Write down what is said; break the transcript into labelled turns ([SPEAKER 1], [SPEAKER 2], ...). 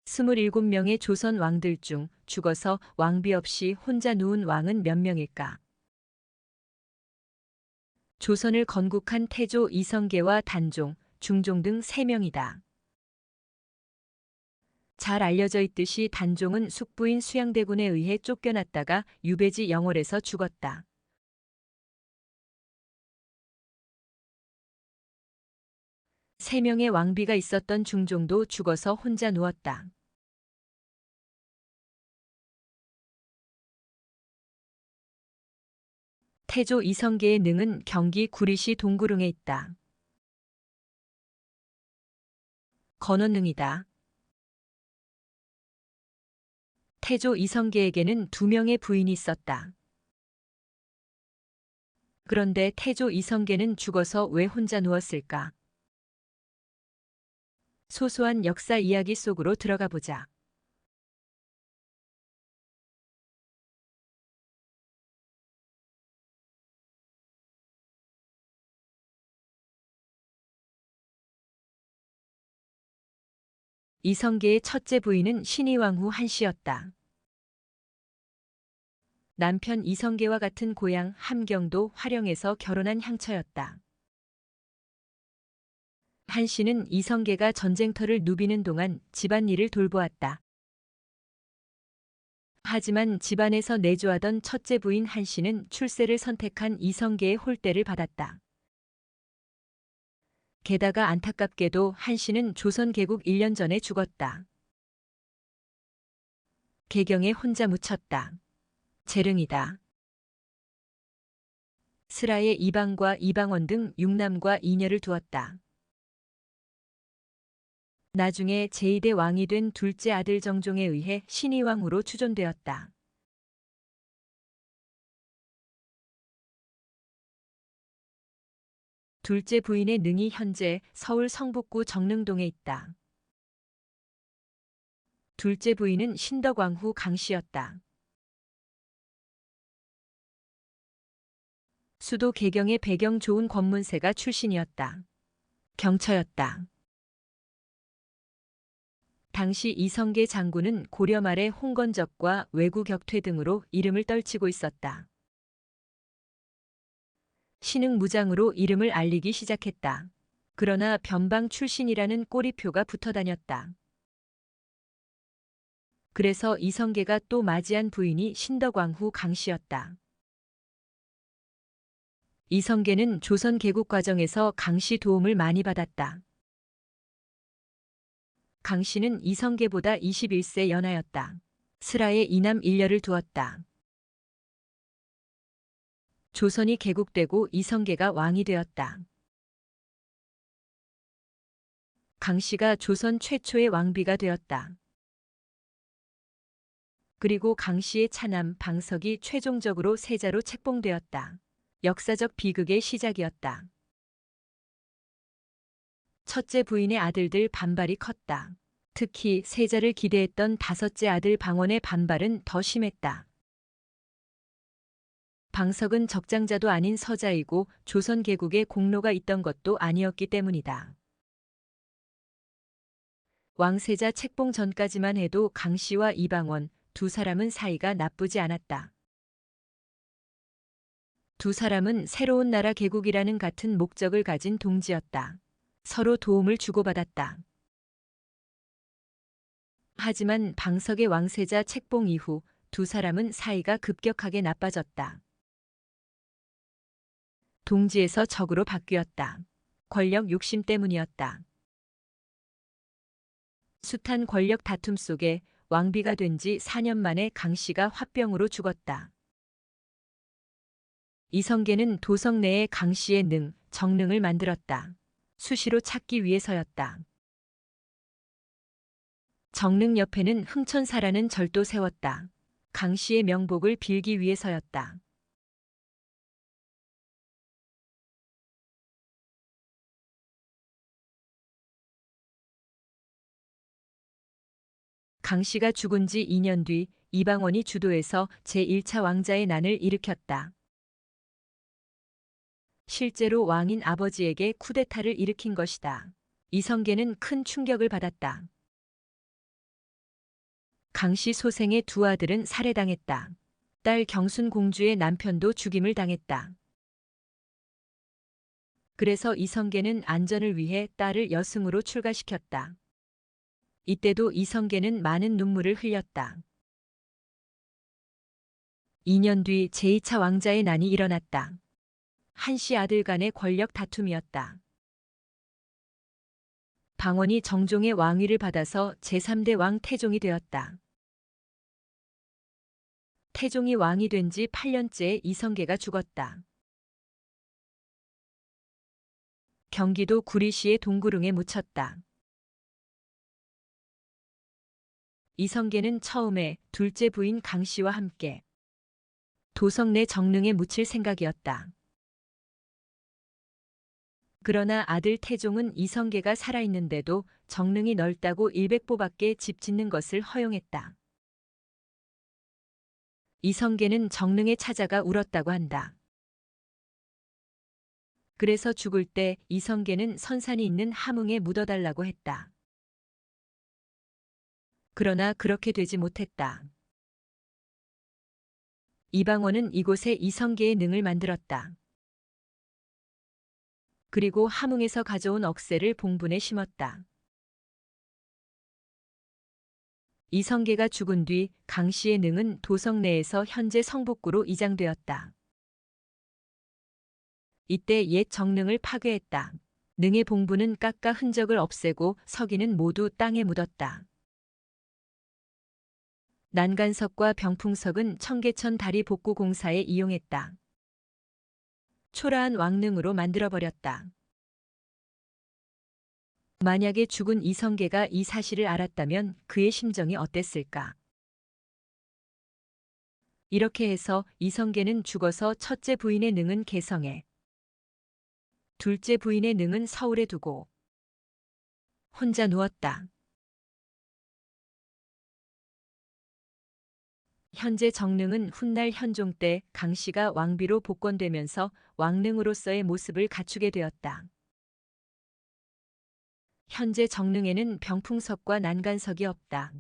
[SPEAKER 1] 27명의 조선 왕들 중 죽어서 왕비 없이 혼자 누운 왕은 몇 명일까? 조선을 건국한 태조 이성계와 단종, 중종 등 3명이다. 잘 알려져 있듯이 단종은 숙부인 수양대군에 의해 쫓겨났다가 유배지 영월에서 죽었다. 3명의 왕비가 있었던 중종도 죽어서 혼자 누웠다. 태조 이성계의 능은 경기 구리시 동구릉에 있다. 건원능이다. 태조 이성계에게는 2명의 부인이 있었다. 그런데 태조 이성계는 죽어서 왜 혼자 누웠을까? 소소한 역사 이야기 속으로 들어가 보자. 이성계의 첫째 부인은 신의왕후 한씨였다. 남편 이성계와 같은 고향 함경도 화령에서 결혼한 향처였다. 한씨는 이성계가 전쟁터를 누비는 동안 집안일을 돌보았다. 하지만 집안에서 내조하던 첫째 부인 한씨는 출세를 선택한 이성계의 홀대를 받았다. 게다가 안타깝게도 한씨는 조선 개국 1년 전에 죽었다. 개경에 혼자 묻혔다. 재릉이다. 스라에 이방과 이방원 등 6남과 2녀를 두었다. 나중에 제2대 왕이 된 둘째 아들 정종에 의해 신의왕후로 추존되었다. 둘째 부인의 능이 현재 서울 성북구 정릉동에 있다. 둘째 부인은 신덕왕후 강씨였다. 수도 개경의 배경 좋은 권문세가 출신이었다. 경처였다. 당시 이성계 장군은 고려 말의 홍건적과 왜구 격퇴 등으로 이름을 떨치고 있었다. 신흥무장으로 이름을 알리기 시작했다. 그러나 변방 출신이라는 꼬리표가 붙어 다녔다. 그래서 이성계가 또 맞이한 부인이 신덕왕후 강씨였다. 이성계는 조선 개국 과정에서 강씨 도움을 많이 받았다. 강씨는 이성계보다 21세 연하였다. 스라에 이남 1녀를 두었다. 조선이 개국되고 이성계가 왕이 되었다. 강씨가 조선 최초의 왕비가 되었다. 그리고 강씨의 차남 방석이 최종적으로 세자로 책봉되었다. 역사적 비극의 시작이었다. 첫째 부인의 아들들 반발이 컸다. 특히 세자를 기대했던 다섯째 아들 방원의 반발은 더 심했다. 방석은 적장자도 아닌 서자이고 조선 개국에 공로가 있던 것도 아니었기 때문이다. 왕세자 책봉 전까지만 해도 강씨와 이방원 두 사람은 사이가 나쁘지 않았다. 두 사람은 새로운 나라 개국이라는 같은 목적을 가진 동지였다. 서로 도움을 주고받았다. 하지만 방석의 왕세자 책봉 이후 두 사람은 사이가 급격하게 나빠졌다. 동지에서 적으로 바뀌었다. 권력 욕심 때문이었다. 숱한 권력 다툼 속에 왕비가 된 지 4년 만에 강씨가 화병으로 죽었다. 이성계는 도성 내에 강씨의 능, 정능을 만들었다. 수시로 찾기 위해서였다. 정능 옆에는 흥천사라는 절도 세웠다. 강씨의 명복을 빌기 위해서였다. 강씨가 죽은 지 2년 뒤 이방원이 주도해서 제1차 왕자의 난을 일으켰다. 실제로 왕인 아버지에게 쿠데타를 일으킨 것이다. 이성계는 큰 충격을 받았다. 강씨 소생의 두 아들은 살해당했다. 딸 경순 공주의 남편도 죽임을 당했다. 그래서 이성계는 안전을 위해 딸을 여승으로 출가시켰다. 이때도 이성계는 많은 눈물을 흘렸다. 2년 뒤 제2차 왕자의 난이 일어났다. 한씨 아들 간의 권력 다툼이었다. 방원이 정종의 왕위를 받아서 제3대 왕 태종이 되었다. 태종이 왕이 된 지 8년째에 이성계가 죽었다. 경기도 구리시의 동구릉에 묻혔다. 이성계는 처음에 둘째 부인 강씨와 함께 도성 내 정릉에 묻힐 생각이었다. 그러나 아들 태종은 이성계가 살아있는데도 정릉이 넓다고 일백보밖에 집 짓는 것을 허용했다. 이성계는 정릉에 찾아가 울었다고 한다. 그래서 죽을 때 이성계는 선산이 있는 함흥에 묻어달라고 했다. 그러나 그렇게 되지 못했다. 이방원은 이곳에 이성계의 능을 만들었다. 그리고 함흥에서 가져온 억새를 봉분에 심었다. 이성계가 죽은 뒤 강씨의 능은 도성 내에서 현재 성북구로 이장되었다. 이때 옛 정릉을 파괴했다. 능의 봉분은 깎아 흔적을 없애고 서기는 모두 땅에 묻었다. 난간석과 병풍석은 청계천 다리 복구 공사에 이용했다. 초라한 왕릉으로 만들어버렸다. 만약에 죽은 이성계가 이 사실을 알았다면 그의 심정이 어땠을까? 이렇게 해서 이성계는 죽어서 첫째 부인의 능은 개성에, 둘째 부인의 능은 서울에 두고 혼자 누웠다. 현재 정릉은 훗날 현종 때 강씨가 왕비로 복권되면서 왕릉으로서의 모습을 갖추게 되었다. 현재 정릉에는 병풍석과 난간석이 없다.